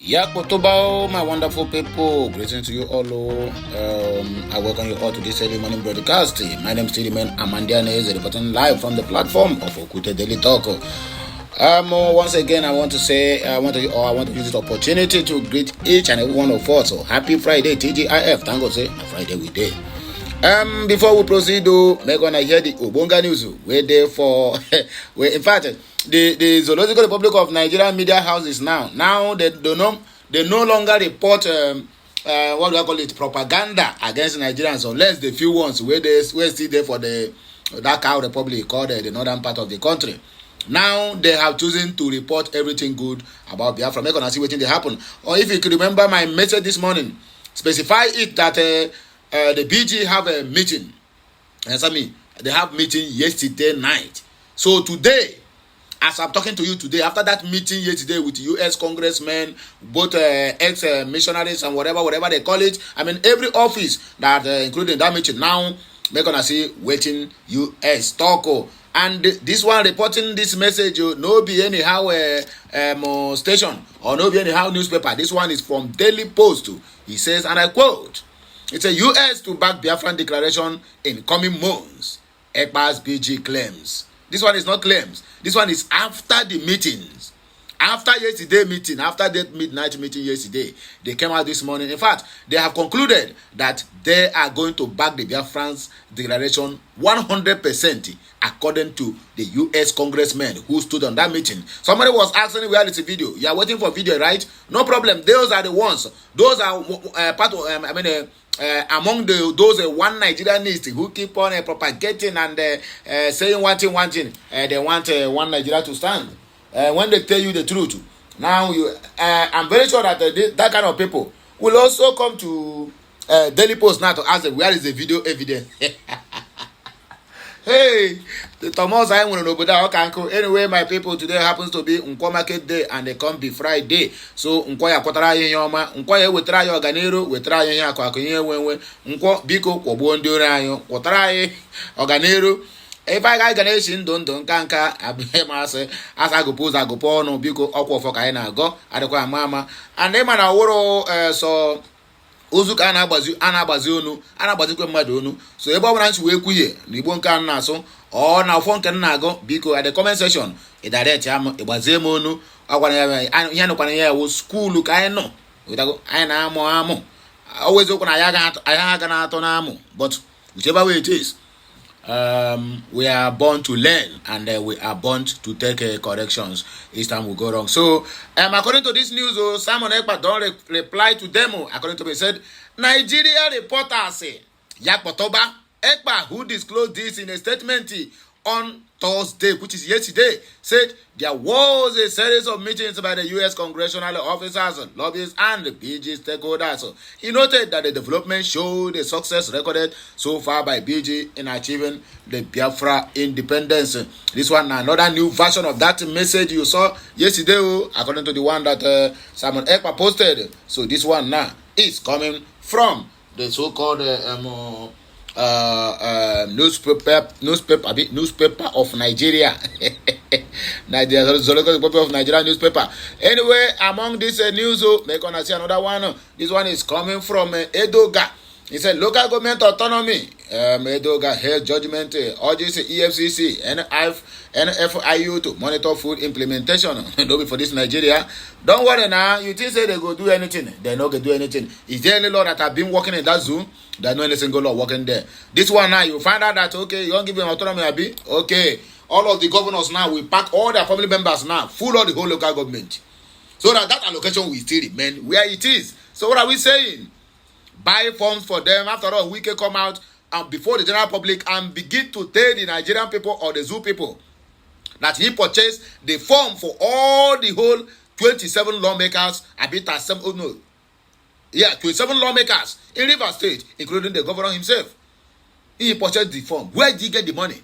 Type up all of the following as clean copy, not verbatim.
Yakotobao, my wonderful people, greetings to you all. I welcome you all to this early morning broadcast. My name is Tiliman Amandiane, reporting live from the platform of Okute Daily Talk. Once again, I want to use this opportunity to greet each and every one of us. So happy Friday, TGIF. Thank God, say Friday we day. Before we proceed, we're gonna hear the Obonga news. We're there for, in fact, the Zoological Republic of Nigeria media houses now they no longer report what do I call it, propaganda against Nigerians, unless the few ones where still there for that cow republic called the northern part of the country. Now they have chosen to report everything good about Biafra. We're gonna see what they happen. Or if you could remember my message this morning, specify it that the BG have a meeting. They have meeting yesterday night. So today, as I'm talking to you today, after that meeting yesterday with U.S. congressmen, both ex-missionaries and whatever they call it, every office that including that meeting, now we're gonna see waiting U.S. talk. And this one reporting this message, no be anyhow station or no be anyhow newspaper. This one is from Daily Post. He says, and I quote, it's a U.S. to back Biafra Declaration in coming months. ECPA's BG claims. This one is not claims. This one is after the meetings. After yesterday meeting, after that midnight meeting yesterday, they came out this morning. In fact, they have concluded that they are going to back the Biafran's declaration 100% according to the U.S. congressmen who stood on that meeting. Somebody was asking where is the video. You are waiting for video, right? No problem. Those are the ones. Those are part of, among those one Nigerianists who keep on propagating and saying one thing, they want one Nigeria to stand. When they tell you the truth, now I'm very sure that that kind of people will also come to Daily Post now to ask them, where is the video evidence? Hey, the Thomas I want to know. Anyway, my people, today happens to be Nkwo Market Day and they come be Friday. So Nkwo ya kwatara ihe ọma, Nkwo ya wetara ya ọganiru, wetara ya ihe akụ ihe wenwe, Nkwo biko kwọgbuo ndị ori anyị, kwatara ya ọganiru. If I ga na-eshi ndụ nka abịa masị asa agụpụ ọnụ biko ọkwa ọfọ ka anyị na-agọ adịkwa ama and ịma na wụrụ so ozu ka a na-agbazi onu a na-agbazikwe mmadụ onu. So ebe ọ bụla nchi wee kwuhie na igbo nke a na-asụ ọ na ụfọ nke na-agọ biko at the comment section ịdirect am ịgbazie m onu ọgwara ya ihe nụkwara ya wụ skuulu ka anyị nọ anyị na-amụ always okwu na ya aga na-atọ na-amụ, but whichever way it is, we are born to learn and we are born to take corrections each time we go wrong. So according to this news, Simon Ekpa don't reply to them. According to me, said Nigeria reporter say Yakpotoba Ekpa, who disclosed this in a statement on Thursday, which is yesterday, said there was a series of meetings by the U.S. congressional officers, lobbyists, and the BG stakeholders. He noted that the development showed the success recorded so far by BG in achieving the Biafra independence. This one, another new version of that message you saw yesterday, according to the one that Simon Ekpa posted. So this one now is coming from the so-called newspaper of Nigeria. The Zoological Republic of Nigeria newspaper. Anyway, among this news, we're gonna see another one. This one is coming from Edoga. He said local government autonomy. Edoga held judgment urges EFCC and NFIU to monitor food implementation. Don't be for this Nigeria. Don't worry now. You think say they go do anything? They not gonna do anything. Is there any law that have been working in that zoo? There's no any single law working there. This one now, you find out that okay, you don't give them autonomy, Abi. Okay, all of the governors now will pack all their family members now, full of the whole local government, so that allocation will still remain where it is. So what are we saying? Buy forms for them. After all, we can come out and before the general public and begin to tell the Nigerian people or the zoo people that he purchased the form for all the whole 27 lawmakers. 27 lawmakers in Rivers State, including the governor himself. He purchased the form. Where did he get the money?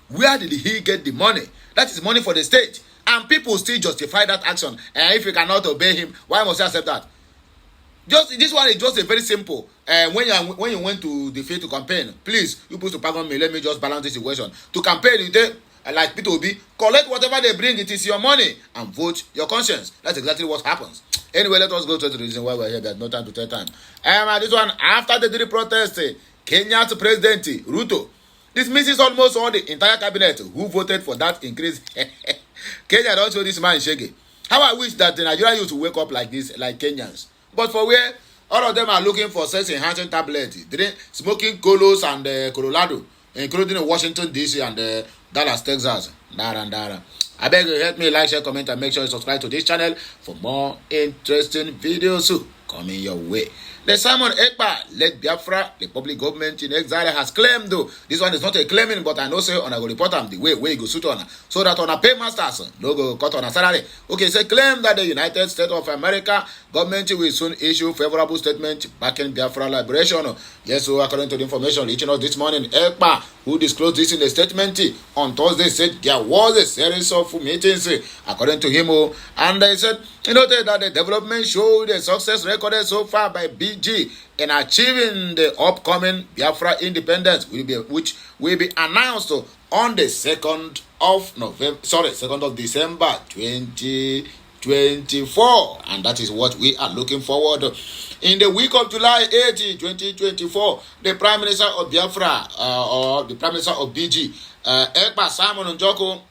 Where did he get the money? That is money for the state. And people still justify that action. And if you cannot obey him, why must you accept that? Just this one is just a very simple. When you went to the field to campaign, please, you put to pardon me. Let me just balance this situation. To campaign, you take like P2B, collect whatever they bring, it is your money, and vote your conscience. That's exactly what happens. Anyway, let us go to the reason why we're here. There's no time to take time. This one, after the daily protest, Kenya's President Ruto dismisses almost all the entire cabinet who voted for that increase. Kenya don't show this man shaggy. How I wish that the Nigerian youth wake up like this, like Kenyans. But for where all of them are looking for sex-enhancing tablets, smoking colos and Colorado, including Washington, D.C. and Dallas, Texas. Dara. I beg you, help me like, share, comment, and make sure you subscribe to this channel for more interesting videos coming your way. The Simon Ekpa led Biafra, the public government in exile, has claimed, though this one is not a claiming, but I know say on a go report am the way you go suit on, so that on a paymasters no go cut on a salary. Okay, say claim that the United States of America government will soon issue favorable statement backing Biafra liberation. Yes, so according to the information reaching us this morning, Ekpa, who disclosed this in a statement on Thursday, said there was a series of meetings according to him, and they said he noted that the development showed a success recorded so far by BG in achieving the upcoming Biafra independence, which will be announced on the 2nd of December 2024, and that is what we are looking forward to. In the week of July 8, 2024, the Prime Minister of Biafra, or the Prime Minister of BG, Ekpa Simon Njoko,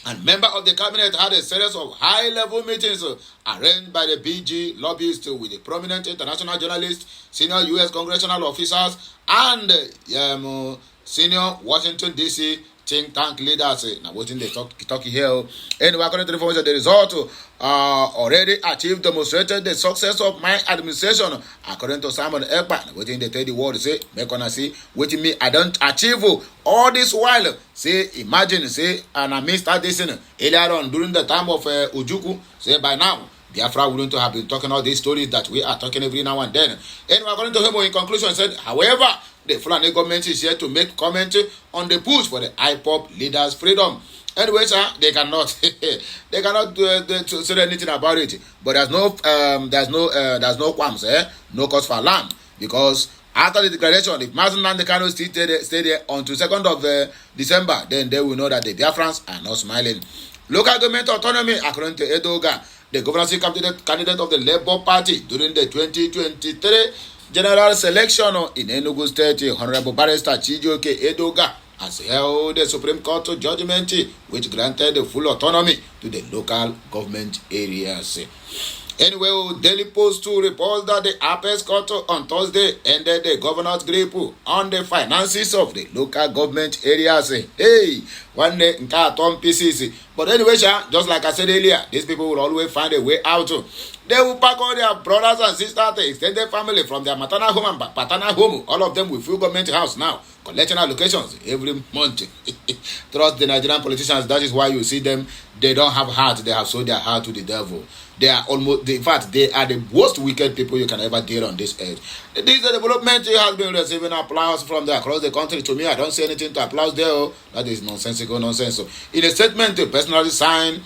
and member of the cabinet had a series of high-level meetings arranged by the BG lobbyists with the prominent international journalists, senior U.S. congressional officers, and senior Washington, D.C. think tank leaders. Now, what in the talk here? Anyway, according to the information, the result already achieved demonstrated the success of my administration. According to Simon Ekpa, what in the third world say, make on see, waiting me, I don't achieve all this while. Say, imagine, say, and I missed this earlier on during the time of Ujuku. Say, by now, Biafra wouldn't have been talking all these stories that we are talking every now and then. Anyway, according to him, in conclusion, said, however, the Fulani government is here to make comment on the push for the IPOP leaders' freedom. Anyway, sir, they cannot say anything about it. But there's no qualms, no cause for alarm, because after the declaration, if Mazen and the Kano stay there until 2nd of December, then they will know that the Biafrans are not smiling. Local government autonomy, according to Edoga, the governorship candidate of the Labour Party during the 2023 general selection in Enugu State, Honorable Barrister Chijioke Edoga has held the Supreme Court judgment which granted the full autonomy to the local government areas. Anyway, Daily Post 2 reports that the Apex Court on Thursday ended the governor's grip on the finances of the local government areas. Hey, one day in carton pieces. But anyway, just like I said earlier, these people will always find a way out. They will pack all their brothers and sisters, the extended family from their maternal home and paternal home. All of them will fill government house now, collecting allocations every month. Trust the Nigerian politicians. That is why you see them. They don't have heart. They have sold their heart to the devil. They are in fact, they are the most wicked people you can ever deal on this earth. This development has been receiving applause from across the country. To me, I don't see anything to applause there. That is nonsensical nonsense. So, in a statement personally signed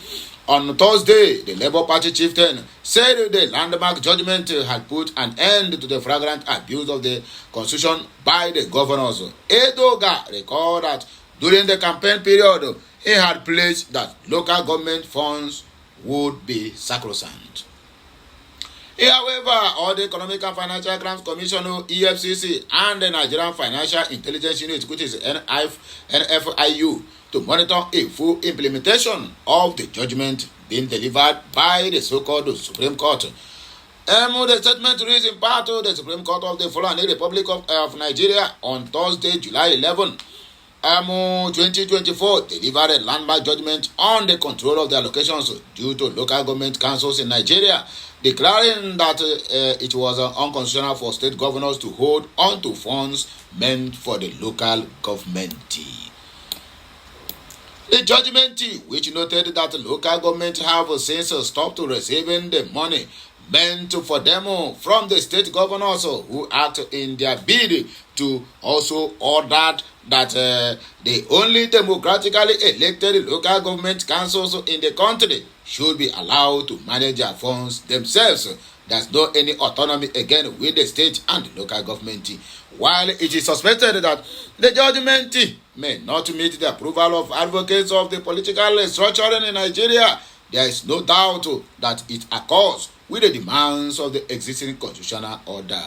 on Thursday, the Labour Party chieftain said the landmark judgment had put an end to the flagrant abuse of the constitution by the governors. Edoga recalled that during the campaign period, he had pledged that local government funds would be sacrosanct. However, all the Economic and Financial Crimes Commission, EFCC, and the Nigerian Financial Intelligence Unit, which is NFIU, to monitor a full implementation of the judgment being delivered by the so-called Supreme Court. The statement reads in part to the Supreme Court of the Fulani Republic of Nigeria on Thursday, July 11. 2024 delivered a landmark judgment on the control of the allocations due to local government councils in Nigeria, declaring that it was unconstitutional for state governors to hold onto funds meant for the local government. The judgment, which noted that local governments have since stopped receiving the money meant for them from the state governors who act in their bid to also order that the only democratically elected local government councils in the country should be allowed to manage their funds themselves. There's no any autonomy again with the state and the local government. While it is suspected that the judgment may not meet the approval of advocates of the political structuring in Nigeria, there is no doubt that it accords with the demands of the existing constitutional order.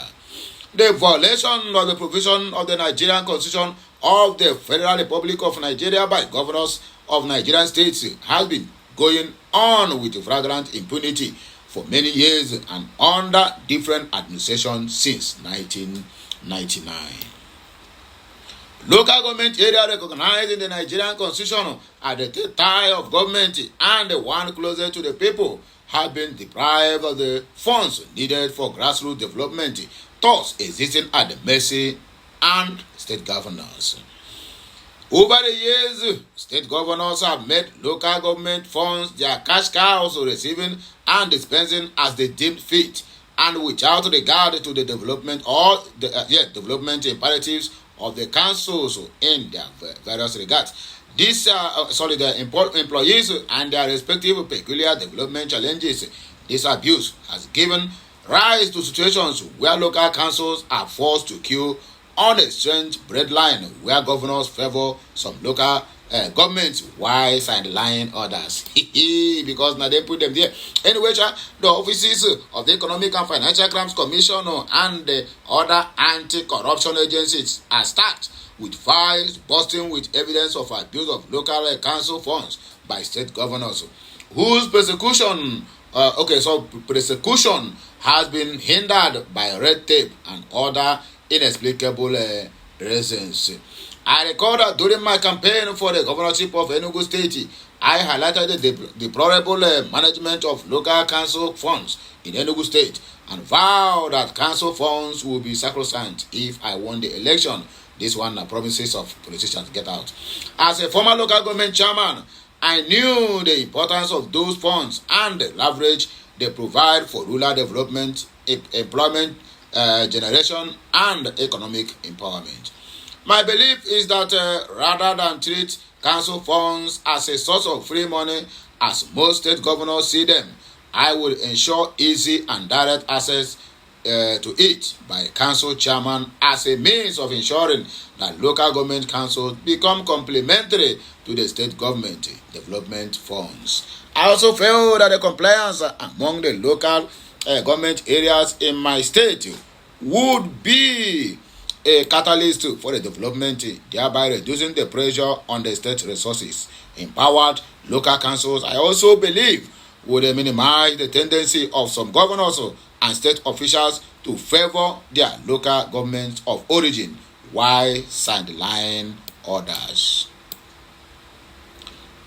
The violation of the provision of the Nigerian Constitution of the Federal Republic of Nigeria by governors of Nigerian states has been going on with flagrant impunity for many years and under different administrations since 1999. Local government area recognized in the Nigerian Constitution as the third tie of government and the one closer to the people have been deprived of the funds needed for grassroots development, thus existing at the mercy and state governors. Over the years, state governors have made local government funds their cash cows, receiving and dispensing as they deemed fit, and without regard to the development or the development imperatives of the councils in their various regards. The employees and their respective peculiar development challenges. This abuse has given rise to situations where local councils are forced to queue on a strange breadline where governors favor some local governments while sideline others. Because now they put them there. Anyway, the offices of the Economic and Financial Crimes Commission and the other anti-corruption agencies are stacked with files busting with evidence of abuse of local council funds by state governors, whose persecution has been hindered by red tape and other inexplicable reasons. I recall that during my campaign for the governorship of Enugu State, I highlighted the deplorable management of local council funds in Enugu State and vowed that council funds will be sacrosanct if I won the election. This one are promises of politicians. Get out. As a former local government chairman, I knew the importance of those funds and the leverage they provide for rural development, employment generation, and economic empowerment. My belief is that rather than treat council funds as a source of free money, as most state governors see them, I will ensure easy and direct access to it by council chairman as a means of ensuring that local government councils become complementary to the state government development funds. I also feel that the compliance among the local government areas in my state would be a catalyst for the development, thereby reducing the pressure on the state resources. Empowered local councils, I also believe, would minimize the tendency of some governors and state officials to favor their local governments of origin while sideline others.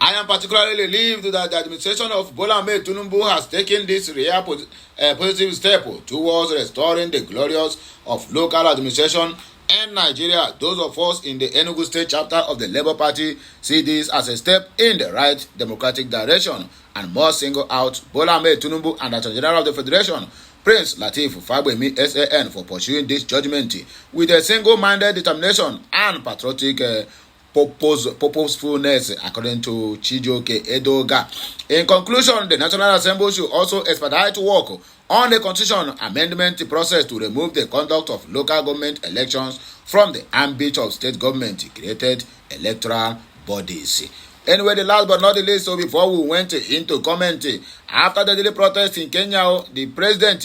I am particularly relieved that the administration of Bola Ahmed Tinubu has taken this real positive step towards restoring the glories of local administration in Nigeria. Those of us in the Enugu State chapter of the Labour Party see this as a step in the right democratic direction and must single out Bola Ahmed Tinubu and the Attorney General of the Federation, Prince Lateef Fagbemi SAN, for pursuing this judgment with a single-minded determination and patriotic purposefulness, according to Chijioke Edoga. In conclusion, the National Assembly should also expedite work on the constitution amendment process to remove the conduct of local government elections from the ambit of state government created electoral bodies. Anyway, the last but not the least, so before we went into comment, after the daily protest in Kenya, the president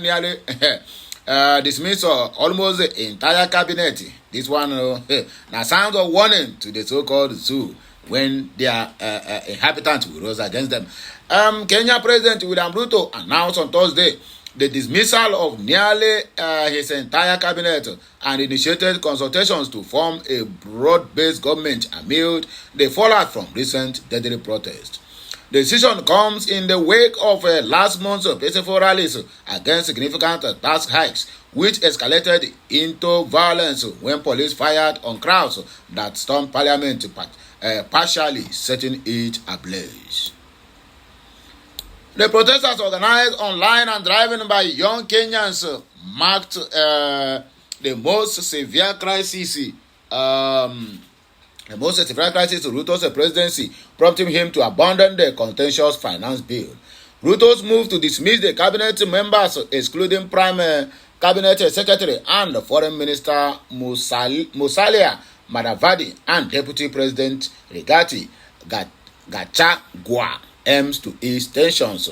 nearly dismissed almost the entire cabinet. This one now sounds of warning to the so-called zoo when their inhabitants will rise against them. Kenya President William Ruto announced on Thursday the dismissal of nearly his entire cabinet and initiated consultations to form a broad-based government amid the fallout from recent deadly protests. The decision comes in the wake of last month's peaceful rallies against significant tax hikes, which escalated into violence when police fired on crowds that stormed Parliament, partially setting it ablaze. The protesters, organized online and driven by young Kenyans, marked the most severe crisis to Ruto's presidency, prompting him to abandon the contentious finance bill. Ruto's move to dismiss the cabinet members, excluding Prime Cabinet Secretary and Foreign Minister Musalia Madavadi and Deputy President Rigati Gachagua aims to ease tensions.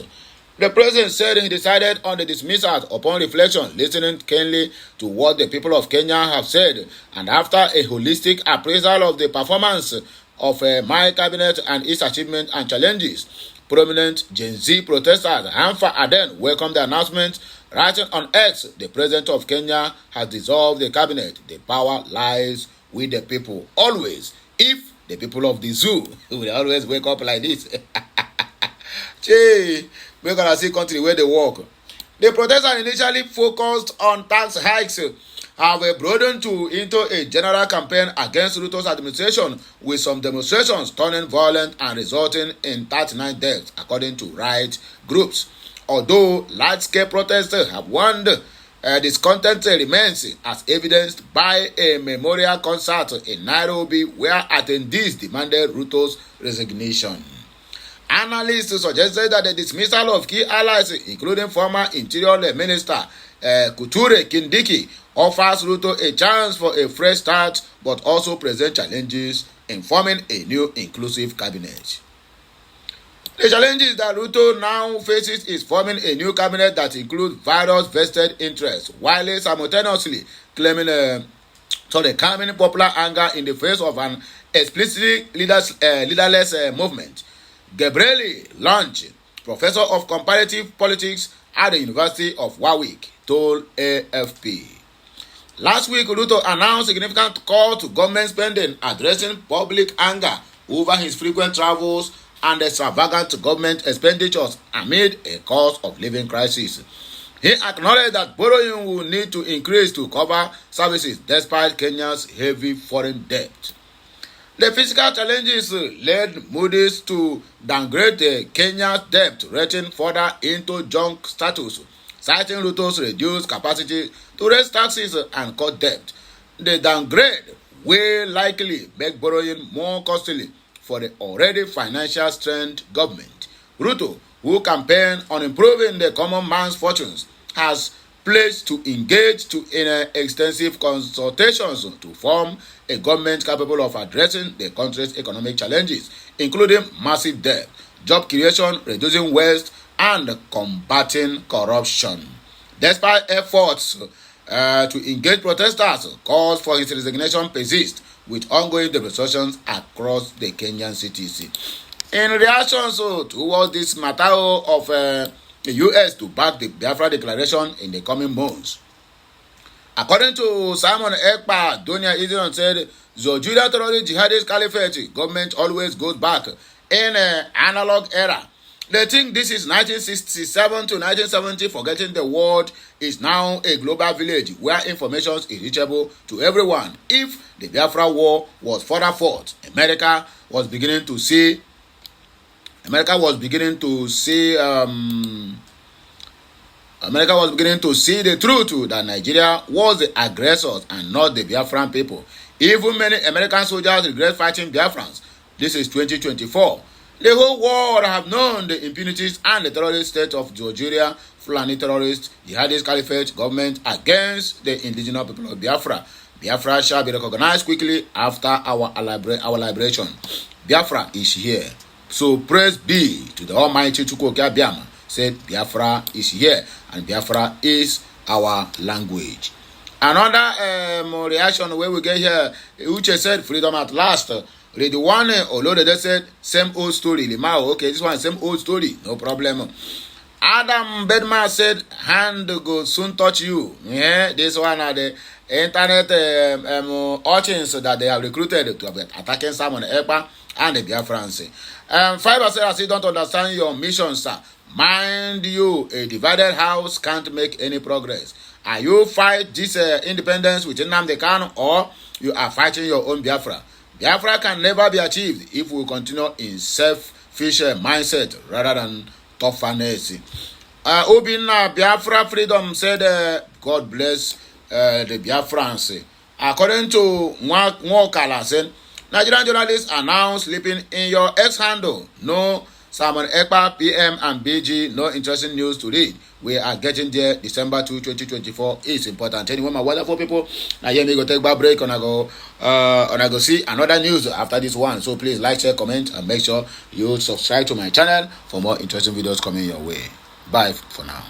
The president said he decided on the dismissal upon reflection, listening keenly to what the people of Kenya have said, and after a holistic appraisal of the performance of my cabinet and its achievements and challenges. Prominent Gen Z protesters Hamfa Aden welcomed the announcement, writing on X, the president of Kenya has dissolved the cabinet. The power lies with the people. Always, if the people of the zoo will always wake up like this. Gee, we're gonna see country where they work. The protesters initially focused on tax hikes, have broadened into a general campaign against Ruto's administration, with some demonstrations turning violent and resulting in 39 deaths, according to right groups. Although large-scale protests have warned, discontent remains, as evidenced by a memorial concert in Nairobi where attendees demanded Ruto's resignation. Analysts suggested that the dismissal of key allies, including former Interior Minister Kuture Kindiki, offers Ruto a chance for a fresh start, but also presents challenges in forming a new inclusive cabinet. The challenges that Ruto now faces is forming a new cabinet that includes various vested interests, while simultaneously calming popular anger in the face of an explicitly leaderless movement. Gabriele Lange, professor of comparative politics at the University of Warwick, told AFP. Last week, Ruto announced significant call to government spending, addressing public anger over his frequent travels and extravagant government expenditures amid a cost of living crisis. He acknowledged that borrowing will need to increase to cover services despite Kenya's heavy foreign debt. The fiscal challenges led Moody's to downgrade Kenya's debt rating further into junk status, citing Ruto's reduced capacity to raise taxes and cut debt. The downgrade will likely make borrowing more costly for the already financial strained government. Ruto, who campaigned on improving the common man's fortunes, has pledged to engage in extensive consultations to form a government capable of addressing the country's economic challenges, including massive debt, job creation, reducing waste, and combating corruption. Despite efforts to engage protesters, calls for his resignation persist, with ongoing demonstrations across the Kenyan cities. In reaction towards this matter of the U.S. to back the Biafra Declaration in the coming months, according to Simon Ekpa, Donia Israel said, the Judah terrorist jihadist caliphate government always goes back in an analog era. They think this is 1967 to 1970, forgetting the world is now a global village where information is reachable to everyone. If the Biafra war was further fought, America was beginning to see the truth that Nigeria was the aggressors and not the Biafran people. Even many American soldiers regret fighting Biafrans. This is 2024. The whole world have known the impunities and the terrorist state of Nigeria, Fulani terrorist, jihadist caliphate government against the indigenous people of Biafra. Biafra shall be recognized quickly after our liberation. Biafra is here. So praise be to the Almighty Chukwuka Biama, said Biafra is here and Biafra is our language. Another reaction where we get here, Uche said freedom at last. Read the one, although they said same old story. Limao, okay, this one same old story, no problem. Adam Bedman said hand go soon touch you. Yeah, this one are the internet urchins that they have recruited to be attacking Simon Ekpa and the Biafrans. Fiber said, I still don't understand your mission, sir. Mind you, a divided house can't make any progress. Are you fight this independence with Nnamdi Kanu, or you are fighting your own Biafra? Biafra can never be achieved if we continue in selfish mindset rather than toughness. Obinna Biafra Freedom said, God bless the Biafrans. According to Nwokala said, Nigerian journalists are now sleeping in your X handle. No Simon Ekpa, PM and BG, no interesting news to read. We are getting there. December 2, 2024 is important. Anyway, my wonderful people, now here me go take a break and I go see another news after this one. So please like, share, comment, and make sure you subscribe to my channel for more interesting videos coming your way. Bye for now.